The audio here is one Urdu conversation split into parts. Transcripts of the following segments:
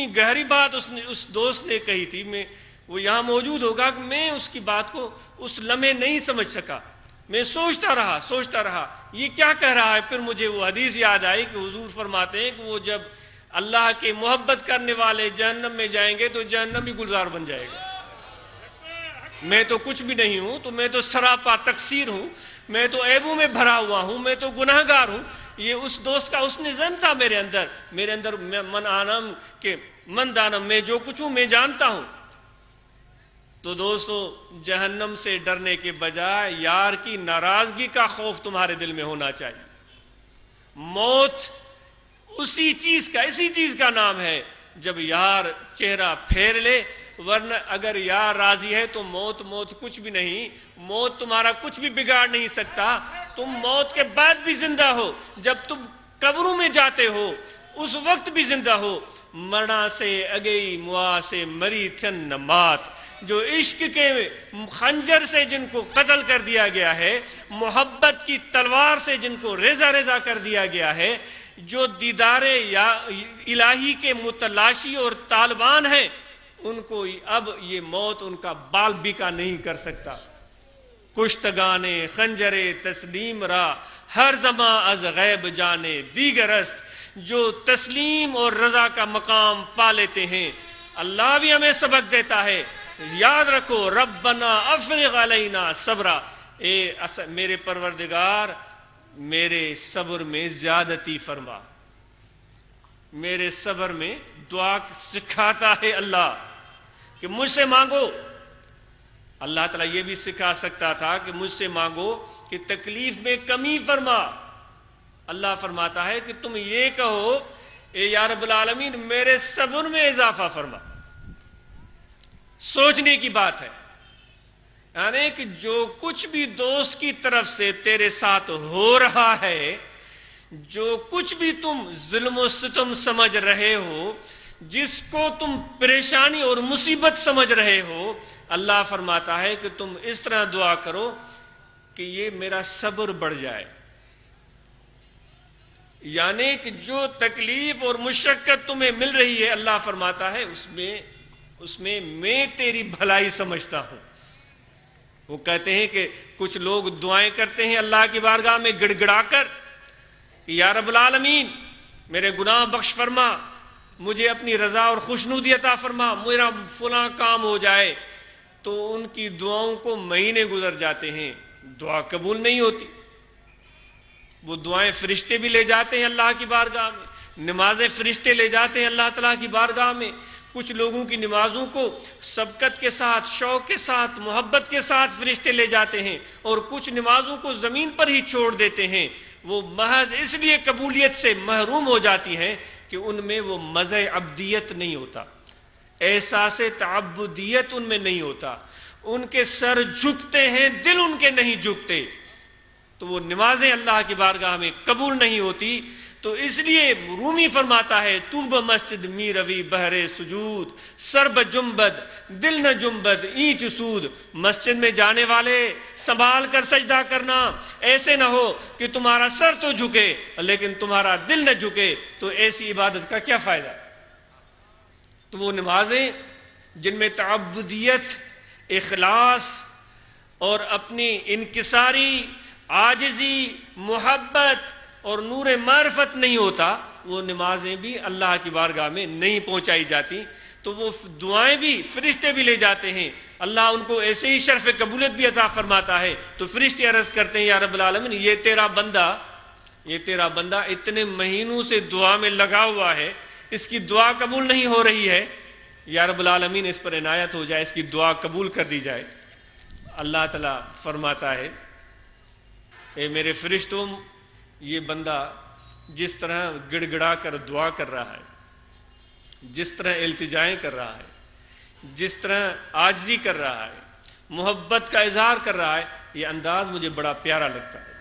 اتنی گہری بات اس دوست نے کہی تھی، وہ یہاں موجود ہوگا کہ میں اس کی بات کو اس لمحے نہیں سمجھ سکا. میں سوچتا رہا یہ کیا کہہ رہا ہے. پھر مجھے وہ حدیث یاد آئی کہ حضور فرماتے ہیں کہ وہ جب اللہ کے محبت کرنے والے جہنم میں جائیں گے تو جہنم بھی گلزار بن جائے گا. میں تو کچھ بھی نہیں ہوں، تو میں تو سراپا تقصیر ہوں، میں تو عیبوں میں بھرا ہوا ہوں، میں تو گناہگار ہوں. یہ اس دوست کا اس نے ظن تھا میرے اندر من دانم، میں جو کچھ ہوں میں جانتا ہوں. تو دوستو، جہنم سے ڈرنے کے بجائے یار کی ناراضگی کا خوف تمہارے دل میں ہونا چاہیے. موت اسی چیز کا نام ہے جب یار چہرہ پھیر لے، ورنہ اگر یار راضی ہے تو موت کچھ بھی نہیں. موت تمہارا کچھ بھی بگاڑ نہیں سکتا. تم موت کے بعد بھی زندہ ہو، جب تم قبروں میں جاتے ہو اس وقت بھی زندہ ہو. مرنا سے اگئی موا سے مری تھن نمات، جو عشق کے خنجر سے جن کو قتل کر دیا گیا ہے، محبت کی تلوار سے جن کو ریزہ کر دیا گیا ہے، جو دیدار الہی کے متلاشی اور طالبان ہیں، ان کو اب یہ موت ان کا بال بیکا نہیں کر سکتا. کشتگانے خنجرے تسلیم را ہر زماں از غیب جانے دیگرست، جو تسلیم اور رضا کا مقام پا لیتے ہیں. اللہ بھی ہمیں سبق دیتا ہے، یاد رکھو ربنا افرغ علینا صبرا، میرے پروردگار میرے صبر میں زیادتی فرما. میرے صبر میں دعا سکھاتا ہے اللہ کہ مجھ سے مانگو. اللہ تعالیٰ یہ بھی سکھا سکتا تھا کہ مجھ سے مانگو کہ تکلیف میں کمی فرما. اللہ فرماتا ہے کہ تم یہ کہو اے یا رب العالمین میرے صبر میں اضافہ فرما. سوچنے کی بات ہے، یعنی کہ جو کچھ بھی دوست کی طرف سے تیرے ساتھ ہو رہا ہے، جو کچھ بھی تم ظلم و ستم سمجھ رہے ہو، جس کو تم پریشانی اور مصیبت سمجھ رہے ہو، اللہ فرماتا ہے کہ تم اس طرح دعا کرو کہ یہ میرا صبر بڑھ جائے. یعنی کہ جو تکلیف اور مشقت تمہیں مل رہی ہے، اللہ فرماتا ہے اس میں میں تیری بھلائی سمجھتا ہوں. وہ کہتے ہیں کہ کچھ لوگ دعائیں کرتے ہیں اللہ کی بارگاہ میں گڑ گڑا کر کہ یا رب العالمین میرے گناہ بخش فرما، مجھے اپنی رضا اور خوشنودی عطا فرما، میرا فلاں کام ہو جائے. تو ان کی دعاؤں کو مہینے گزر جاتے ہیں، دعا قبول نہیں ہوتی. وہ دعائیں فرشتے بھی لے جاتے ہیں اللہ کی بارگاہ میں، نمازیں فرشتے لے جاتے ہیں اللہ تعالیٰ کی بارگاہ میں. کچھ لوگوں کی نمازوں کو سبقت کے ساتھ، شوق کے ساتھ، محبت کے ساتھ فرشتے لے جاتے ہیں، اور کچھ نمازوں کو زمین پر ہی چھوڑ دیتے ہیں. وہ محض اس لیے قبولیت سے محروم ہو جاتی ہیں کہ ان میں وہ مزہ عبدیت نہیں ہوتا، احساس تعبدیت ان میں نہیں ہوتا. ان کے سر جھکتے ہیں، دل ان کے نہیں جھکتے، تو وہ نمازیں اللہ کی بارگاہ میں قبول نہیں ہوتی. تو اس لیے رومی فرماتا ہے توب مسجد می روی بہرے سجود، سر بجنبد دل نہ جنبد اینچ سود. مسجد میں جانے والے سنبھال کر سجدہ کرنا، ایسے نہ ہو کہ تمہارا سر تو جھکے لیکن تمہارا دل نہ جھکے، تو ایسی عبادت کا کیا فائدہ. تو وہ نمازیں جن میں تعبدیت، اخلاص اور اپنی انکساری، عاجزی، محبت اور نور معرفت نہیں ہوتا، وہ نمازیں بھی اللہ کی بارگاہ میں نہیں پہنچائی جاتی. تو وہ دعائیں بھی فرشتے بھی لے جاتے ہیں، اللہ ان کو ایسے ہی شرف قبولیت بھی عطا فرماتا ہے. تو فرشتے عرض کرتے ہیں یا رب العالمین یہ تیرا بندہ اتنے مہینوں سے دعا میں لگا ہوا ہے، اس کی دعا قبول نہیں ہو رہی ہے، یا رب العالمین اس پر عنایت ہو جائے، اس کی دعا قبول کر دی جائے. اللہ تعالیٰ فرماتا ہے اے میرے فرشتوں، یہ بندہ جس طرح گڑ گڑا کر دعا کر رہا ہے، جس طرح التجائیں کر رہا ہے، جس طرح عاجزی کر رہا ہے، محبت کا اظہار کر رہا ہے، یہ انداز مجھے بڑا پیارا لگتا ہے.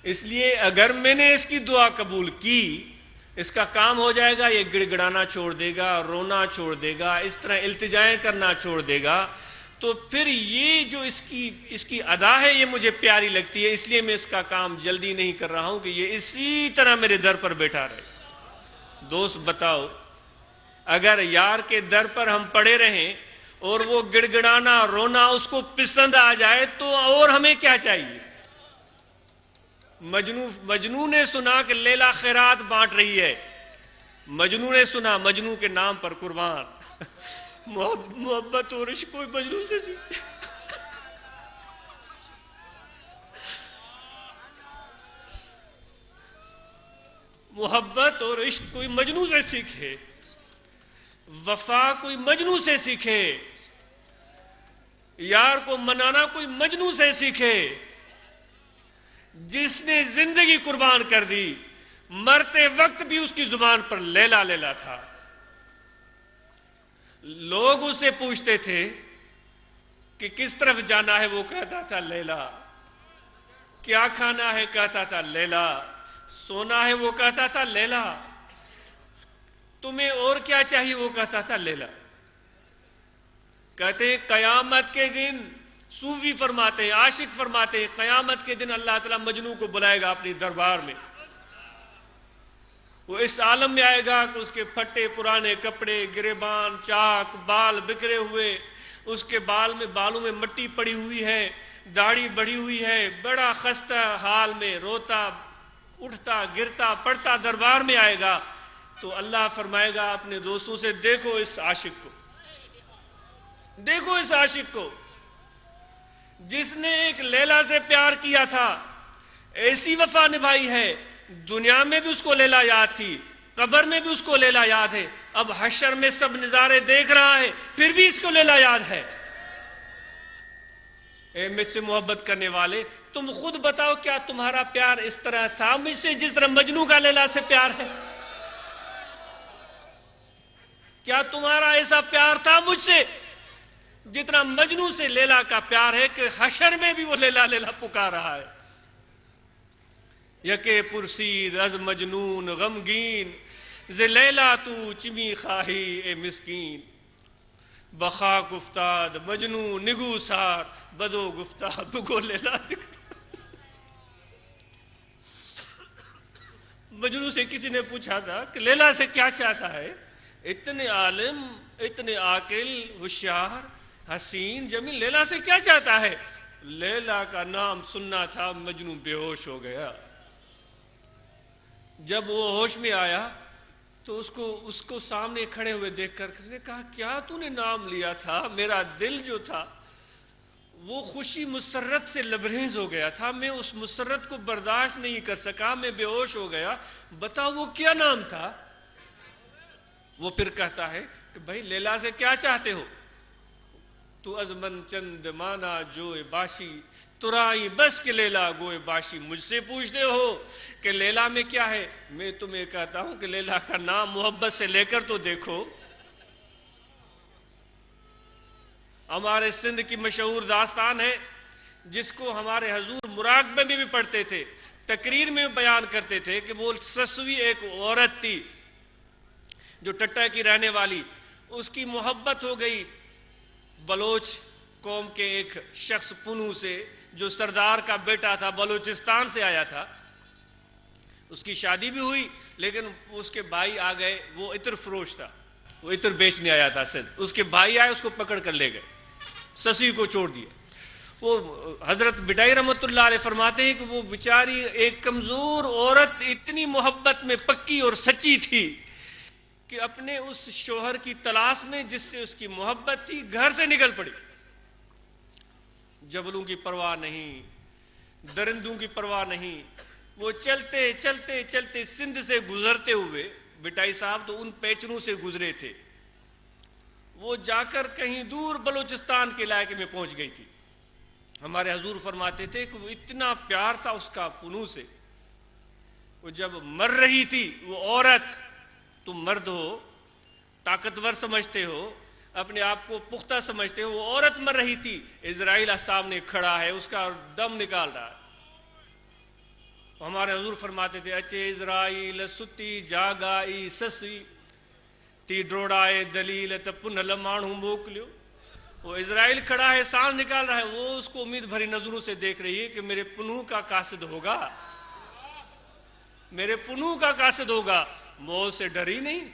اس لیے اگر میں نے اس کی دعا قبول کی، اس کا کام ہو جائے گا، یہ گڑ گڑانا چھوڑ دے گا، رونا چھوڑ دے گا، اس طرح التجائیں کرنا چھوڑ دے گا. تو پھر یہ جو اس کی ادا ہے یہ مجھے پیاری لگتی ہے، اس لیے میں اس کا کام جلدی نہیں کر رہا ہوں کہ یہ اسی طرح میرے در پر بیٹھا رہے. دوست بتاؤ، اگر یار کے در پر ہم پڑے رہیں اور وہ گڑ گڑانا رونا اس کو پسند آ جائے تو اور ہمیں کیا چاہیے؟ مجنو نے سنا کہ لیلا خیرات بانٹ رہی ہے، مجنو نے سنا، مجنو کے نام پر قربان۔ محبت اور عشق کوئی مجنو سے سیکھے، محبت اور عشق کوئی مجنو سے سیکھے، وفا کوئی مجنو سے سیکھے، یار کو منانا کوئی مجنو سے سیکھے۔ جس نے زندگی قربان کر دی، مرتے وقت بھی اس کی زبان پر لیلا لیلا تھا۔ لوگ اسے پوچھتے تھے کہ کس طرف جانا ہے، وہ کہتا تھا لیلا۔ کیا کھانا ہے، کہتا تھا لیلا۔ سونا ہے، وہ کہتا تھا لیلا۔ تمہیں اور کیا چاہیے، وہ کہتا تھا لیلا۔ کہتے ہیں قیامت کے دن، صوفی فرماتے ہیں، عاشق فرماتے ہیں، قیامت کے دن اللہ تعالیٰ مجنو کو بلائے گا اپنی دربار میں۔ وہ اس عالم میں آئے گا کہ اس کے پھٹے پرانے کپڑے، گریبان، چاک، بال بکھرے ہوئے، اس کے بالوں میں مٹی پڑی ہوئی ہے، داڑھی بڑھی ہوئی ہے، بڑا خستہ حال میں روتا اٹھتا گرتا پڑتا دربار میں آئے گا۔ تو اللہ فرمائے گا اپنے دوستوں سے، دیکھو اس عاشق کو، دیکھو اس عاشق کو جس نے ایک لیلا سے پیار کیا تھا، ایسی وفا نبھائی ہے، دنیا میں بھی اس کو لیلا یاد تھی، قبر میں بھی اس کو لیلا یاد ہے، اب حشر میں سب نظارے دیکھ رہا ہے، پھر بھی اس کو لیلا یاد ہے۔ اے مجھ سے محبت کرنے والے، تم خود بتاؤ کیا تمہارا پیار اس طرح تھا مجھ سے جس طرح مجنو کا لیلا سے پیار ہے؟ کیا تمہارا ایسا پیار تھا مجھ سے جتنا مجنو سے لیلا کا پیار ہے کہ حشر میں بھی وہ لیلا لیلا پکار رہا ہے؟ یکے پرسید از مجنون غمگین، ز لیلا تو چمی خواہی اے مسکین۔ بخاک افتاد مجنو نگو سار، بدو گفتہ بگو لیلا دکھتا۔ مجنو سے کسی نے پوچھا تھا کہ لیلا سے کیا چاہتا ہے؟ اتنے عالم، اتنے عاقل، ہوشیار، حسین، جمیل، لیلا سے کیا چاہتا ہے؟ لیلا کا نام سننا تھا، مجنو بے ہوش ہو گیا۔ جب وہ ہوش میں آیا تو اس کو سامنے کھڑے ہوئے دیکھ کر کس نے کہا، کیا تو نے نام لیا تھا؟ میرا دل جو تھا وہ خوشی مسرت سے لبریز ہو گیا تھا، میں اس مسرت کو برداشت نہیں کر سکا، میں بے ہوش ہو گیا، بتاؤ وہ کیا نام تھا؟ وہ پھر کہتا ہے کہ بھائی لیلا سے کیا چاہتے ہو؟ تو از من چند مانا جوئے باشی، ترائی بس کے لیلا گوئے باشی۔ مجھ سے پوچھتے ہو کہ لیلا میں کیا ہے؟ میں تمہیں کہتا ہوں کہ لیلا کا نام محبت سے لے کر تو دیکھو۔ ہمارے سندھ کی مشہور داستان ہے جس کو ہمارے حضور مراقبے میں بھی پڑھتے تھے، تقریر میں بیان کرتے تھے کہ وہ سسوی ایک عورت تھی جو ٹٹا کی رہنے والی، اس کی محبت ہو گئی بلوچ قوم کے ایک شخص پنو سے جو سردار کا بیٹا تھا، بلوچستان سے آیا تھا۔ اس کی شادی بھی ہوئی لیکن اس کے بھائی آ گئے، وہ عطر فروش تھا، وہ عطر بیچنے آیا تھا سندھ۔ اس کے بھائی آئے، اس کو پکڑ کر لے گئے، سسی کو چھوڑ دیا۔ وہ حضرت بٹائی رحمت اللہ علیہ فرماتے ہیں کہ وہ بیچاری ایک کمزور عورت اتنی محبت میں پکی اور سچی تھی کہ اپنے اس شوہر کی تلاش میں جس سے اس کی محبت تھی گھر سے نکل پڑی۔ جبلوں کی پرواہ نہیں، درندوں کی پرواہ نہیں، وہ چلتے چلتے چلتے سندھ سے گزرتے ہوئے، بٹائی صاحب تو ان پیچروں سے گزرے تھے، وہ جا کر کہیں دور بلوچستان کے علاقے میں پہنچ گئی تھی۔ ہمارے حضور فرماتے تھے کہ وہ اتنا پیار تھا اس کا پنو سے، وہ جب مر رہی تھی، وہ عورت، تم مرد ہو، طاقتور سمجھتے ہو، اپنے آپ کو پختہ سمجھتے ہو، وہ عورت مر رہی تھی، اسرائیل سامنے کھڑا ہے، اس کا دم نکال رہا ہے۔ ہمارے حضور فرماتے تھے، اچے اسرائیل ستی جاگائی سسی تی ڈوڑائے دلیل تپن لمانوں موکلیو۔ وہ اسرائیل کھڑا ہے، سانس نکال رہا ہے، وہ اس کو امید بھری نظروں سے دیکھ رہی ہے کہ میرے پنو کا قاصد ہوگا، میرے پنو کا قاصد ہوگا۔ موت سے ڈری نہیں.